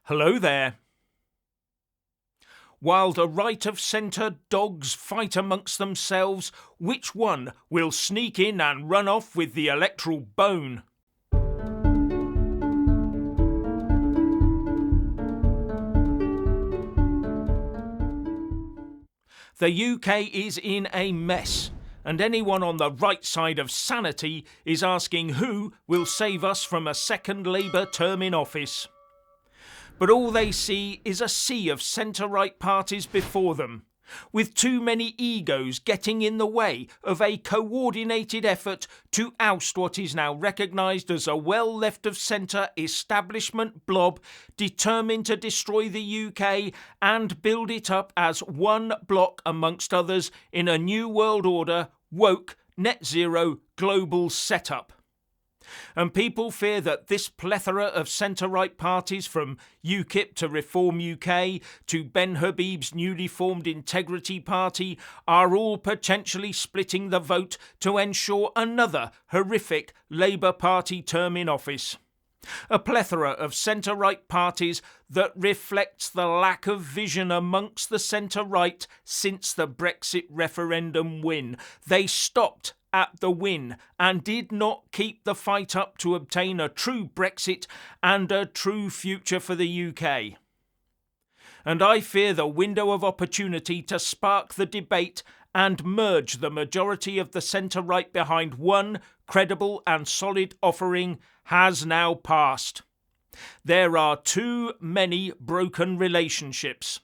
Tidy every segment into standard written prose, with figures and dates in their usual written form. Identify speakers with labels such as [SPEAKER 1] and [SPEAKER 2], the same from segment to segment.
[SPEAKER 1] Hello there. While the right of centre dogs fight amongst themselves, which one will sneak in and run off with the electoral bone? The UK is in a mess, and anyone on the right side of sanity is asking who will save us from a second Labour term in office. But all they see is a sea of centre-right parties before them, with too many egos getting in the way of a coordinated effort to oust what is now recognised as a well left-of-centre establishment blob determined to destroy the UK and build it up as one bloc amongst others in a new world order, woke, net zero, global setup. And people fear that this plethora of centre-right parties, from UKIP to Reform UK to Ben Habib's newly formed Integrity Party, are all potentially splitting the vote to ensure another horrific Labour Party term in office. A plethora of centre-right parties that reflects the lack of vision amongst the centre-right since the Brexit referendum win. They stopped at the win and did not keep the fight up to obtain a true Brexit and a true future for the UK. And I fear the window of opportunity to spark the debate and merge the majority of the centre-right behind one credible and solid offering has now passed. There are too many broken relationships.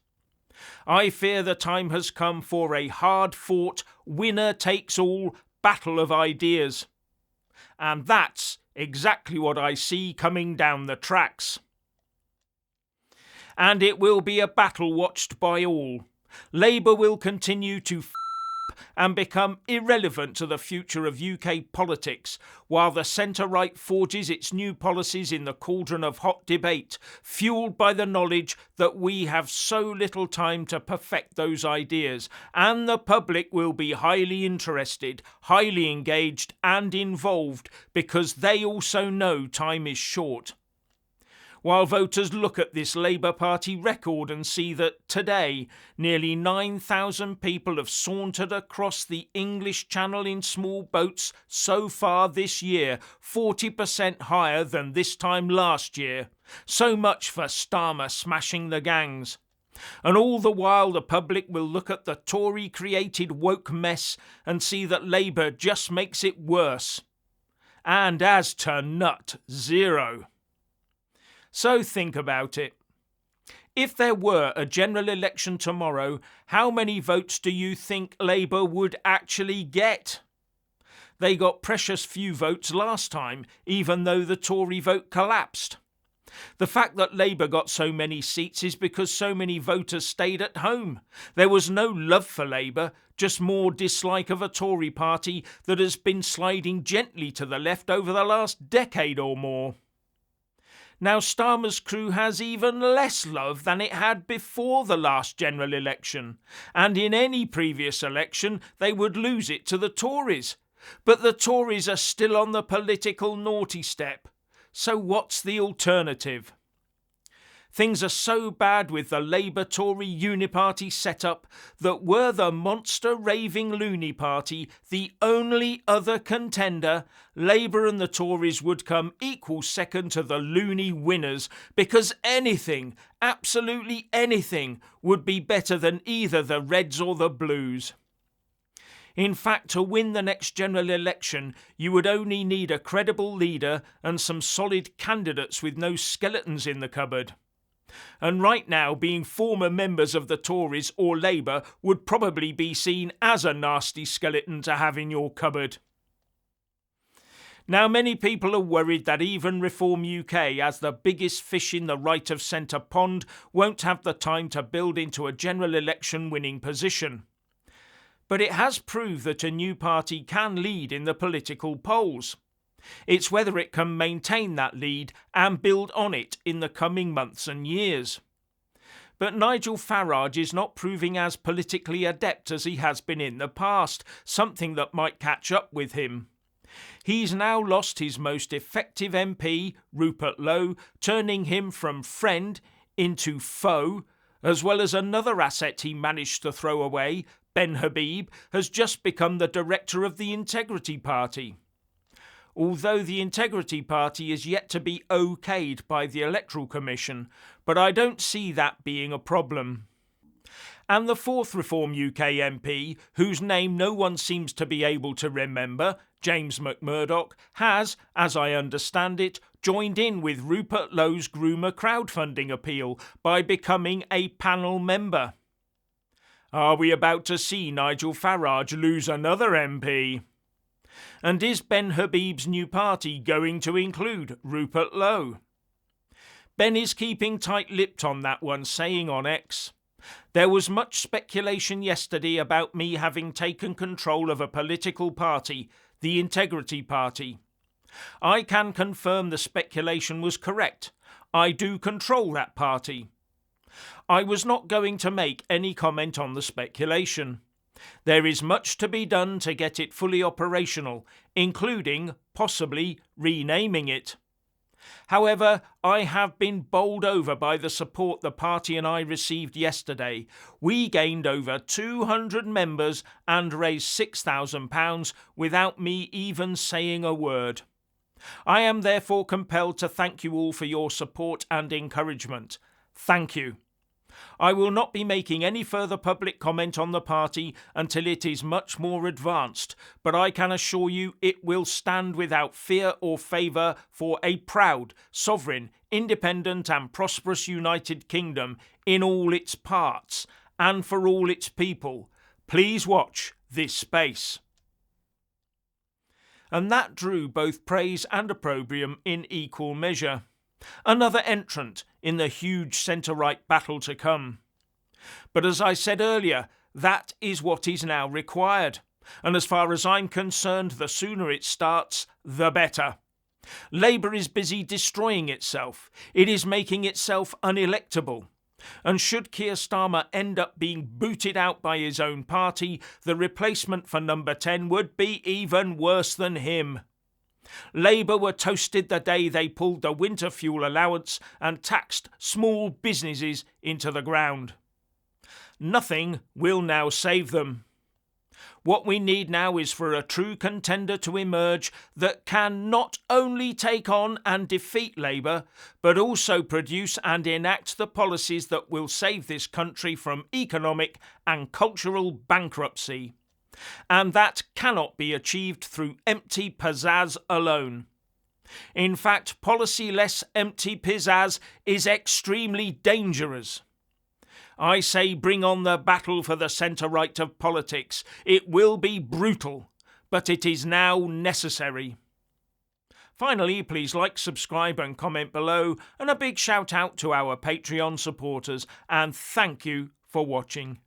[SPEAKER 1] I fear the time has come for a hard-fought, winner-takes-all battle of ideas. And that's exactly what I see coming down the tracks. And it will be a battle watched by all. Labour will continue to and become irrelevant to the future of UK politics, while the centre-right forges its new policies in the cauldron of hot debate, fuelled by the knowledge that we have so little time to perfect those ideas, and the public will be highly interested, highly engaged and involved, because they also know time is short. While voters look at this Labour Party record and see that today nearly 9,000 people have sauntered across the English Channel in small boats so far this year, 40% higher than this time last year. So much for Starmer smashing the gangs. And all the while the public will look at the Tory-created woke mess and see that Labour just makes it worse. And as to nut zero. So think about it. If there were a general election tomorrow, how many votes do you think Labour would actually get? They got precious few votes last time, even though the Tory vote collapsed. The fact that Labour got so many seats is because so many voters stayed at home. There was no love for Labour, just more dislike of a Tory party that has been sliding gently to the left over the last decade or more. Now Starmer's crew has even less love than it had before the last general election, and in any previous election they would lose it to the Tories. But the Tories are still on the political naughty step. So what's the alternative? Things are so bad with the Labour-Tory uniparty setup that were the monster raving loony party the only other contender, Labour and the Tories would come equal second to the loony winners, because anything, absolutely anything, would be better than either the Reds or the Blues. In fact, to win the next general election, you would only need a credible leader and some solid candidates with no skeletons in the cupboard. And right now, being former members of the Tories or Labour would probably be seen as a nasty skeleton to have in your cupboard. Now, many people are worried that even Reform UK, as the biggest fish in the right of centre pond, won't have the time to build into a general election winning position. But it has proved that a new party can lead in the political polls. It's whether it can maintain that lead and build on it in the coming months and years. But Nigel Farage is not proving as politically adept as he has been in the past, something that might catch up with him. He's now lost his most effective MP, Rupert Lowe, turning him from friend into foe, as well as another asset he managed to throw away, Ben Habib, has just become the director of the Integrity Party. Although the Integrity Party is yet to be okayed by the Electoral Commission, but I don't see that being a problem. And the fourth Reform UK MP, whose name no one seems to be able to remember, James McMurdoch, has, as I understand it, joined in with Rupert Lowe's groomer crowdfunding appeal by becoming a panel member. Are we about to see Nigel Farage lose another MP? And is Ben Habib's new party going to include Rupert Lowe? Ben is keeping tight-lipped on that one, saying on X, "There was much speculation yesterday about me having taken control of a political party, the Integrity Party. I can confirm the speculation was correct. I do control that party. I was not going to make any comment on the speculation. There is much to be done to get it fully operational, including possibly renaming it. However, I have been bowled over by the support the party and I received yesterday. We gained over 200 members and raised £6,000 without me even saying a word. I am therefore compelled to thank you all for your support and encouragement. Thank you. I will not be making any further public comment on the party until it is much more advanced, but I can assure you it will stand without fear or favour for a proud, sovereign, independent and prosperous United Kingdom in all its parts and for all its people. Please watch this space." And that drew both praise and opprobrium in equal measure. Another entrant in the huge centre-right battle to come. But as I said earlier, that is what is now required. And as far as I'm concerned, the sooner it starts, the better. Labour is busy destroying itself. It is making itself unelectable. And should Keir Starmer end up being booted out by his own party, the replacement for number 10 would be even worse than him. Labour were toasted the day they pulled the winter fuel allowance and taxed small businesses into the ground. Nothing will now save them. What we need now is for a true contender to emerge that can not only take on and defeat Labour, but also produce and enact the policies that will save this country from economic and cultural bankruptcy. And that cannot be achieved through empty pizzazz alone. In fact, policy less empty pizzazz is extremely dangerous. I say bring on the battle for the centre-right of politics. It will be brutal, but it is now necessary. Finally, please like, subscribe and comment below, and a big shout out to our Patreon supporters, and thank you for watching.